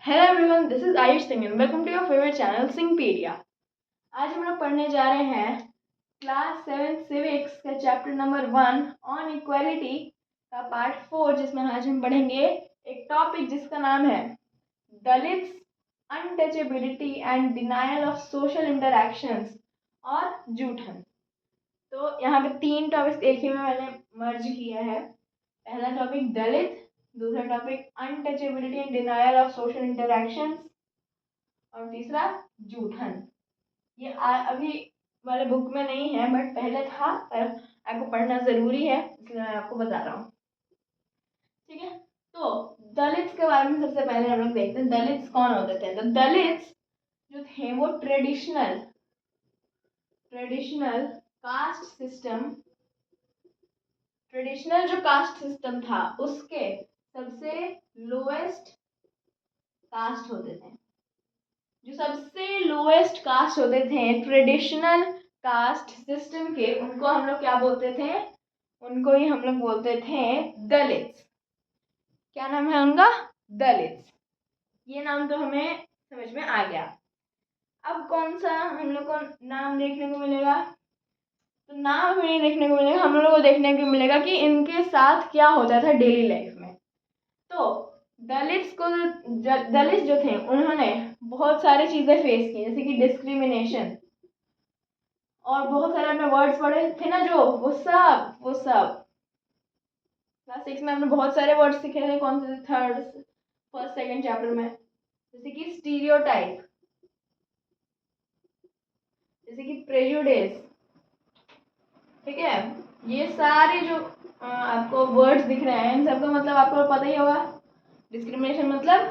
Hello everyone, this is Ayush Singh and welcome to your favourite channel Singhpedia. आज हम लोग पढ़ने जा रहे हैं क्लास 7 सिविक्स का चैप्टर नंबर 1 ऑन इक्वालिटी का पार्ट 4, जिसमें आज हम पढ़ेंगे एक टॉपिक जिसका नाम है Dalits, untouchability and denial of social interactions और जूठन। तो यहाँ पे 3 टॉपिक्स एक ही में मैंने मर्ज किया है। पहला टॉपिक दलित, दूसरा topic untouchability and denial of social interactions और तीसरा जूठन। ये अभी वाले बुक में नहीं है बट पहले था, पर आपको पढ़ना ज़रूरी है इसलिए मैं आपको बता रहा हूँ। ठीक है, तो दलित्स के बारे में सबसे पहले हम लोग देखते हैं दलित्स कौन होते थे। तो दलित्स जो थे वो ट्रेडिशनल जो कास्ट सिस्टम था उसके सबसे लोएस्ट कास्ट होते थे। जो सबसे लोएस्ट कास्ट होते थे ट्रेडिशनल कास्ट सिस्टम के, उनको हम लोग क्या बोलते थे? उनको ही हम लोग बोलते थे दलित्स। क्या नाम है उनका? दलित्स। ये नाम तो हमें समझ में आ गया। अब कौन सा हम लोग को नाम देखने को मिलेगा? तो नाम हमें नहीं देखने को मिलेगा, हम लोग को देखने को मिलेगा कि इनके साथ क्या होता था डेली लाइफ में। तो दलित्स जो थे उन्होंने बहुत सारी चीज़ें फेस की, जैसे कि डिस्क्रिमिनेशन और बहुत सारे अपने वर्ड्स पढ़े थे ना, जो वो सब क्लास 6 में हमने बहुत सारे वर्ड्स सीखे थे। कौन से? थर्ड, फर्स्ट, सेकंड चैप्टर में, जैसे कि स्टीरियोटाइप, जैसे कि प्रेजुडिस। ठीक है, ये सारे जो आपको वर्ड्स दिख रहे हैं इन सबका मतलब आपको पता ही होगा। डिस्क्रिमिनेशन मतलब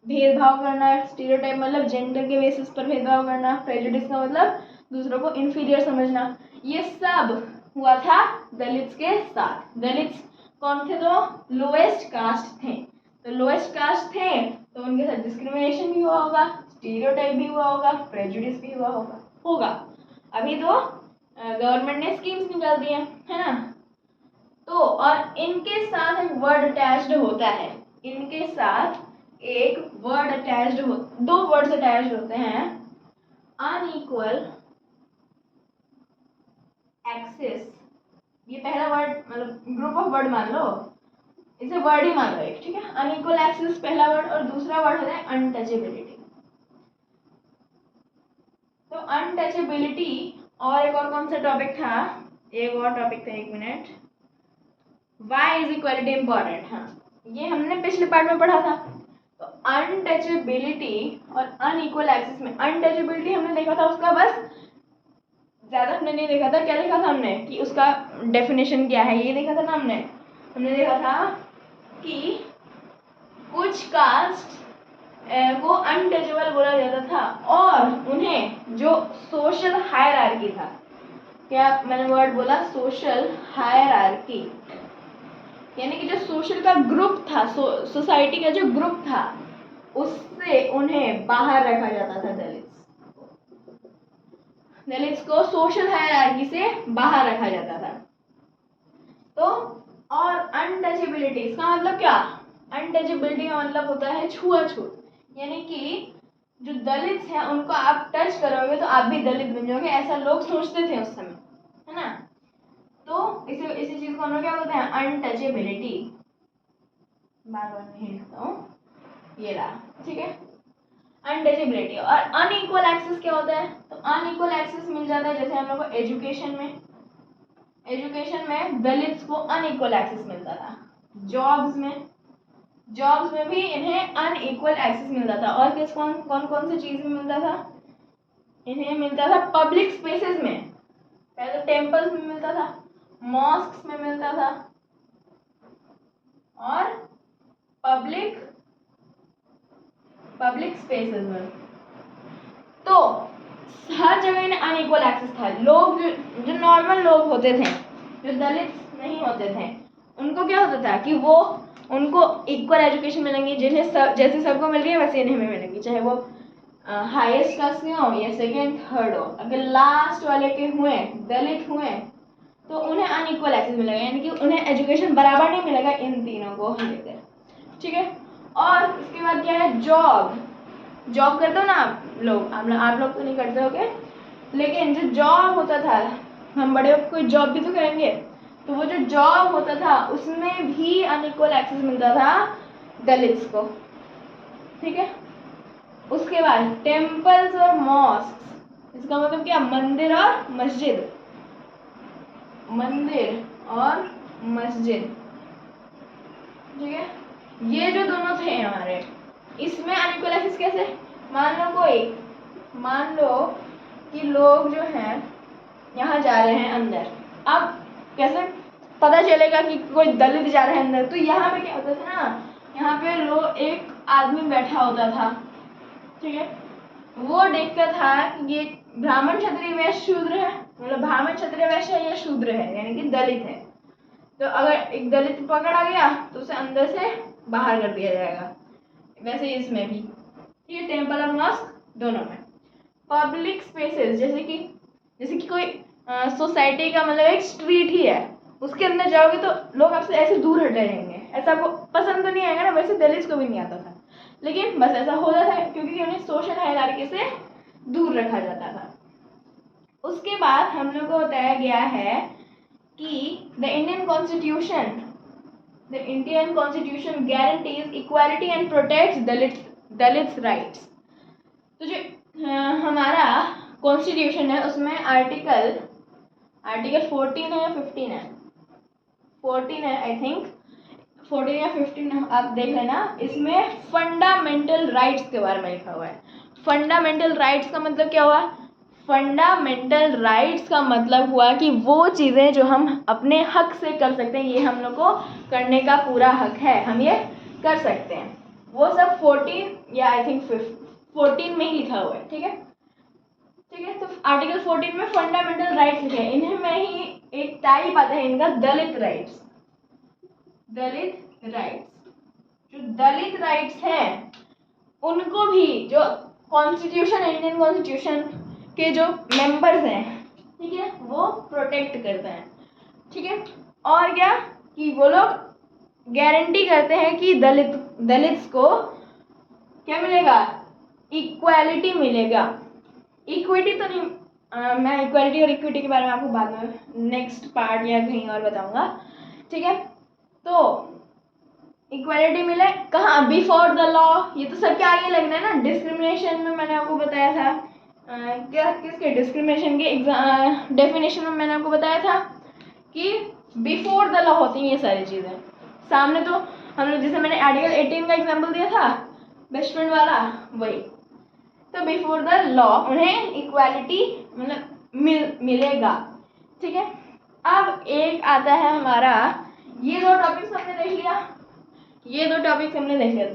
भेदभाव करना, स्टीरियोटाइप मतलब जेंडर के बेसिस पर भेदभाव करना, प्रेजुडिस का मतलब दूसरों को इन्फीरियर समझना। ये सब हुआ था दलित्स के साथ। दलित्स कौन थे? तो लोएस्ट कास्ट थे। तो लोएस्ट कास्ट थे तो उनके साथ डिस्क्रिमिनेशन भी हुआ होगा, स्टीरियोटाइप भी हुआ होगा, प्रेजुडिस भी हुआ होगा। अभी तो गवर्नमेंट ने स्कीम्स निकाल दी है ना। तो और इनके साथ एक वर्ड अटैच्ड होता है, इनके साथ एक वर्ड अटैच्ड हो, 2 वर्ड्स अटैच्ड होते हैं। अनइक्वल एक्सेस, ये पहला वर्ड मतलब ग्रुप ऑफ वर्ड मान लो, इसे वर्ड ही मान लो एक। ठीक है, अनइक्वल एक्सेस पहला वर्ड और दूसरा वर्ड होता है अनटचेबिलिटी। तो अनटचेबिलिटी और एक और कौन सा टॉपिक था? एक और टॉपिक था, 1 minute. Why is equality important? हाँ, ये हमने पिछले पार्ट में पढ़ा था। तो अनटचेबिलिटी और अनइक्वल एक्सेस में अनटचेबिलिटी हमने देखा था, उसका बस ज़्यादा हमने नहीं देखा था। क्या देखा था हमने? कि उसका डेफिनेशन क्या है, ये देखा था ना हमने देखा था कि कुछ कास्ट को अनटचेबल बोला जाता था और उन्हें जो सोशल हायरार्की था, क्या मैंने वर्ड बोला? सोशल हायरार्की, यानी कि जो सोशल का ग्रुप था, सोसाइटी का जो ग्रुप था, उससे उन्हें बाहर रखा जाता था। दलित्स को सोशल हायरार्की से बाहर रखा जाता था। तो और अनटचेबिलिटी, इसका मतलब क्या? अनटचेबिलिटी का मतलब होता है छुआछूत, यानी कि जो दलित्स हैं उनको आप टच करोगे तो आप भी दलित बन जाओगे, ऐसा लोग सोचते थे उस समय, है ना। तो इसी चीज को हम लोग क्या बोलते हैं? अनटचेबिलिटी। बार बार नहीं लिखता हूँ, ये रहा। ठीक है, अनटचेबिलिटी। और अनइक्वल एक्सेस क्या होता है? तो अनइक्वल एक्सेस मिल जाता है जैसे हम लोग को एजुकेशन में दलित्स को अनइक्वल एक्सेस मिलता था। जॉब्स में भी इन्हें अनइक्वल एक्सेस मिलता था। और किस कौन सी चीज में मिलता था? इन्हें मिलता था पब्लिक स्पेसेस में। पहले टेम्पल्स में मिलता था, मॉस्क्स में मिलता था और पब्लिक स्पेसेस में। तो हर जगह इन्हें अनइक्वल एक्सेस था। लोग जो नॉर्मल लोग होते थे, जो दलित नहीं होते थे, उनको क्या होता था कि वो उनको इक्वल एजुकेशन मिलेंगी, जिन्हें जैसे सबको मिल रही है वैसे इन्हें भी मिलेंगी, चाहे वो हाईएस्ट कास्ट के हो या सेकेंड थर्ड हो। अगर लास्ट वाले के हुए, दलित हुए, तो उन्हें अनइक्वल एक्सेस मिलेगा, यानी कि उन्हें एजुकेशन बराबर नहीं मिलेगा इन तीनों को लेकर। ठीक है, और इसके बाद क्या है, जॉब। जॉब करते हो ना आप लोग तो नहीं करते होगे, लेकिन जो जॉब होता था, हम बड़े होकर कोई जॉब भी तो करेंगे, तो वो जो जॉब होता था उसमें भी अनइक्वल एक्सेस मिलता था दलित्स को। ठीक है। उसके बाद टेम्पल्स और मॉस्क, इसका मतलब क्या, मंदिर और मस्जिद। मंदिर और मस्जिद, ठीक है, ये जो दोनों थे हमारे, इसमें अनइक्वल एक्सेस कैसे, मान लो कि लोग जो हैं यहाँ जा रहे हैं अंदर, अब कैसे पता चलेगा कि कोई दलित जा रहा है अंदर, तो यहाँ पे क्या होता था ना, यहाँ पे लोग एक आदमी बैठा होता था, ठीक है, वो देखता था कि ये ब्राह्मण क्षत्रिय वैश्य शूद्र है, मतलब ब्राह्मण क्षत्रिय वैश्य है या शूद्र है, यानी कि दलित है। तो अगर एक दलित पकड़ा गया तो उसे अंदर से बाहर कर दिया जाएगा। वैसे ही इसमें भी, ठीक है, टेम्पल और मॉस्क दोनों में। पब्लिक स्पेसेस, जैसे कि कोई सोसाइटी का मतलब एक स्ट्रीट ही है, उसके अंदर जाओगे तो लोग आपसे ऐसे दूर हट रहेंगे, ऐसा आपको पसंद तो नहीं आएगा ना, वैसे दलित को भी नहीं आता था, लेकिन बस ऐसा हो जाता है क्योंकि उन्हें सोशल हायरार्की से दूर रखा जाता था। उसके बाद हम लोग को बताया गया है कि the Indian constitution guarantees equality and protects Dalits rights. तो जो हमारा कॉन्स्टिट्यूशन है उसमें आर्टिकल 14 है या 15 है, 14 है आई थिंक, 14 या 15 आप देख लेना। इसमें फंडामेंटल राइट्स के बारे में लिखा हुआ है। फंडामेंटल राइट्स का मतलब क्या हुआ, फंडामेंटल राइट्स का मतलब हुआ कि वो चीज़ें जो हम अपने हक से कर सकते हैं, ये हम लोग को करने का पूरा हक है, हम ये कर सकते हैं, वो सब 14 या आई थिंक 14 में ही लिखा हुआ है। ठीक है, तो आर्टिकल 14 में फंडामेंटल राइट्स लिखे हैं, इन्हें में ही एक टाइप आता है इनका दलित राइट्स। जो दलित राइट्स हैं उनको भी जो कॉन्स्टिट्यूशन, इंडियन कॉन्स्टिट्यूशन के जो मेंबर्स हैं, ठीक है, वो प्रोटेक्ट करते हैं। ठीक है, और क्या कि वो लोग गारंटी करते हैं कि दलित्स को क्या मिलेगा, इक्वालिटी मिलेगा। इक्विटी तो नहीं, मैं इक्वालिटी और इक्विटी के बारे में आपको बाद में नेक्स्ट पार्ट या कहीं और बताऊंगा। ठीक है, तो इक्वालिटी मिले कहाँ, बिफोर द लॉ, ये तो सबके आगे लगना है ना। डिस्क्रिमिनेशन में मैंने आपको बताया था, क्या किसके डिस्क्रिमिनेशन के डेफिनेशन में मैंने आपको बताया था कि बिफोर द लॉ होती हैं ये सारी चीज़ें। सामने तो हम लोग, जैसे मैंने आर्टिकल 18 का एग्जाम्पल दिया था बेस्ट फ्रेंड वाला, वही तो बिफोर द लॉ उन्हें इक्वालिटी मतलब मिलेगा। ठीक है, अब एक आता है हमारा, ये दो टॉपिक्स हमने देख लिया,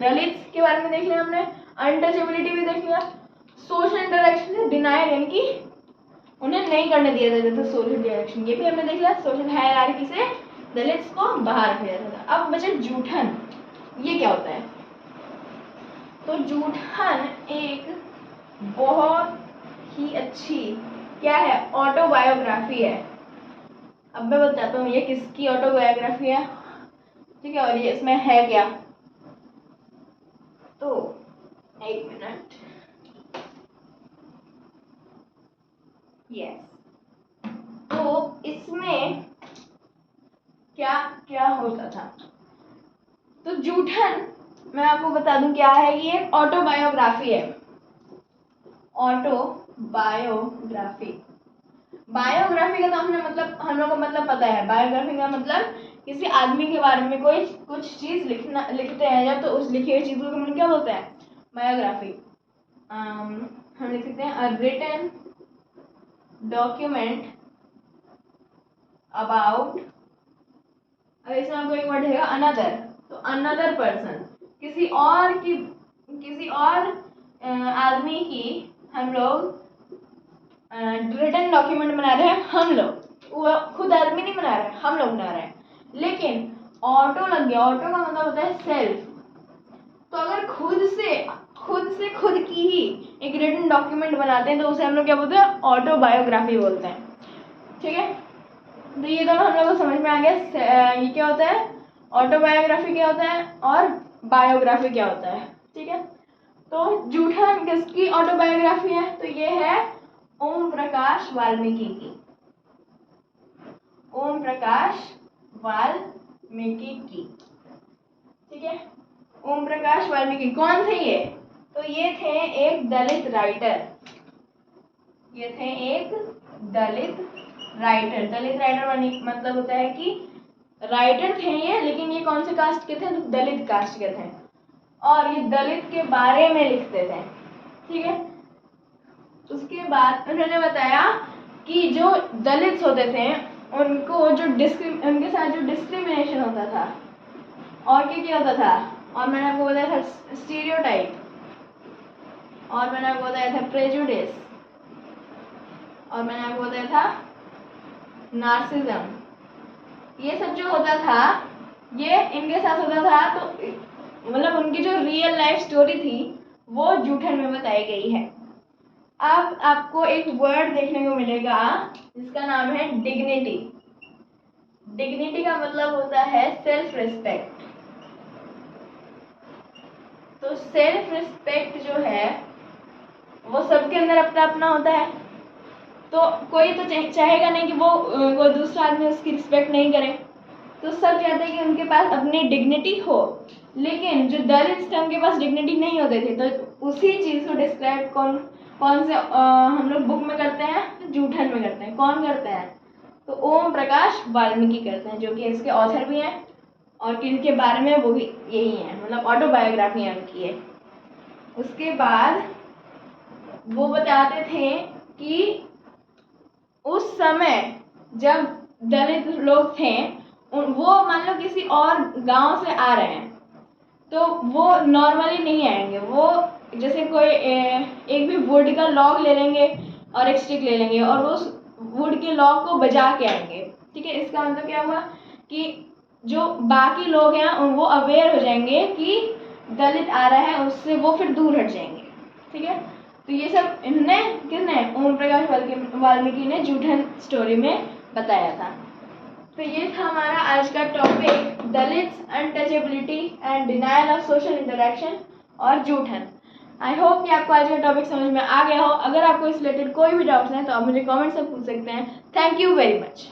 दलित के बारे में देख लिया हमने, अनटचेबिलिटी भी देख लिया, सोशल इंटरेक्शन से डिनायल, यानी कि उन्हें नहीं करने दिया जाता था सोशल इंटरेक्शन, ये भी हमने देख लिया। सोशल हायरार्की से दलित्स को बाहर रखा जाता था। अब बचे जूठन, ये क्या होता है, तो जूठन एक बहुत ही अच्छी क्या है, ऑटोबायोग्राफी है। अब मैं बताता हूँ ये किसकी ऑटोबायोग्राफी है। ठीक है, और ये इसमें है क्या, तो एक मिनट, यस, तो इसमें क्या क्या होता था, तो जूठन मैं आपको बता दूं क्या है, ये ऑटोबायोग्राफी है। ऑटोबायोग्राफी, बायोग्राफी का तो हम लोग को मतलब पता है। बायोग्राफी का मतलब किसी आदमी के बारे में कोई कुछ चीज लिखते हैं जब, तो उस लिखी हुई चीज को हम क्या बोलते हैं, बायोग्राफी। हम लिख सकते हैं रिटन डॉक्यूमेंट अबाउट, अगर इसमें आपको एक वर्ड रहेगा अनदर, तो अनदर पर्सन, किसी और आदमी की हम लोग रिटन डॉक्यूमेंट बना रहे हैं, हम लोग, वो खुद आदमी नहीं बना रहे, हम लोग बना रहे हैं, लेकिन ऑटो लग गया। ऑटो का मतलब होता है सेल्फ, तो अगर खुद से की ही एक रिटन डॉक्यूमेंट बनाते हैं तो उसे हम लोग क्या बोलते हैं, ऑटोबायोग्राफी बोलते हैं। ठीक है, तो ये दोनों हम लोग को समझ में आ गया, ये क्या होता है, ऑटोबायोग्राफी क्या होता है और बायोग्राफी क्या होता है, ठीक है। तो जूठन किसकी ऑटोबायोग्राफी है? तो ये है ओम प्रकाश वाल्मीकि की। ओम प्रकाश वाल्मीकि की, ठीक है। ओम प्रकाश वाल्मीकि कौन थे ये? तो ये थे एक दलित राइटर। ये थे एक दलित राइटर। दलित राइटर मतलब होता है कि राइटर थे ये, लेकिन ये कौन से कास्ट के थे? तो दलित कास्ट के थे, और ये दलित के बारे में लिखते थे, ठीक है। उसके बाद उन्होंने बताया कि जो दलित होते थे उनको जो उनके साथ जो डिस्क्रिमिनेशन होता था, और क्या होता था, और मैंने आपको बताया था स्टीरियोटाइप, और मैंने आपको बताया था प्रेजुडिस, और मैंने आपको बताया था नार्सिज्म। ये सब जो होता था ये इनके साथ होता था। तो मतलब उनकी जो रियल लाइफ स्टोरी थी वो जूठन में बताई गई है। अब आपको एक वर्ड देखने को मिलेगा जिसका नाम है डिग्निटी। डिग्निटी का मतलब होता है सेल्फ रिस्पेक्ट। तो सेल्फ रिस्पेक्ट जो है वो सबके अंदर अपना अपना होता है। तो कोई तो चाहेगा नहीं कि वो कोई दूसरा आदमी उसकी रिस्पेक्ट नहीं करे। तो सब चाहते हैं कि उनके पास अपनी डिग्निटी हो, लेकिन जो दलित थे उनके पास डिग्निटी नहीं होते थे। तो उसी चीज़ को डिस्क्राइब कौन से हम लोग बुक में करते हैं? जूठन में करते हैं। कौन करते हैं? तो ओम प्रकाश वाल्मीकि करते हैं, जो कि इसके ऑथर भी हैं, और किनके बारे में वो भी यही है, मतलब ऑटोबायोग्राफी उनकी है। उसके बाद वो बताते थे कि उस समय जब दलित लोग थे वो मान लो किसी और गांव से आ रहे हैं, तो वो नॉर्मली नहीं आएंगे। वो जैसे कोई एक भी वुड का लॉग ले लेंगे और एक स्टिक ले लेंगे और वो उस वुड के लॉग को बजा के आएंगे, ठीक है। इसका मतलब क्या हुआ कि जो बाकी लोग हैं वो अवेयर हो जाएंगे कि दलित आ रहा है, उससे वो फिर दूर हट जाएंगे, ठीक है। तो ये सब इन्होंने किसने? ओम प्रकाश वाल्मीकि ने जूठन स्टोरी में बताया था। तो ये था हमारा आज का topic, Dalits, untouchability and denial of social interaction और जूठन। आई होप कि आपको आज का टॉपिक समझ में आ गया हो। अगर आपको इस रिलेटेड कोई भी डाउट्स हैं तो आप मुझे कमेंट से पूछ सकते हैं। Thank you very much.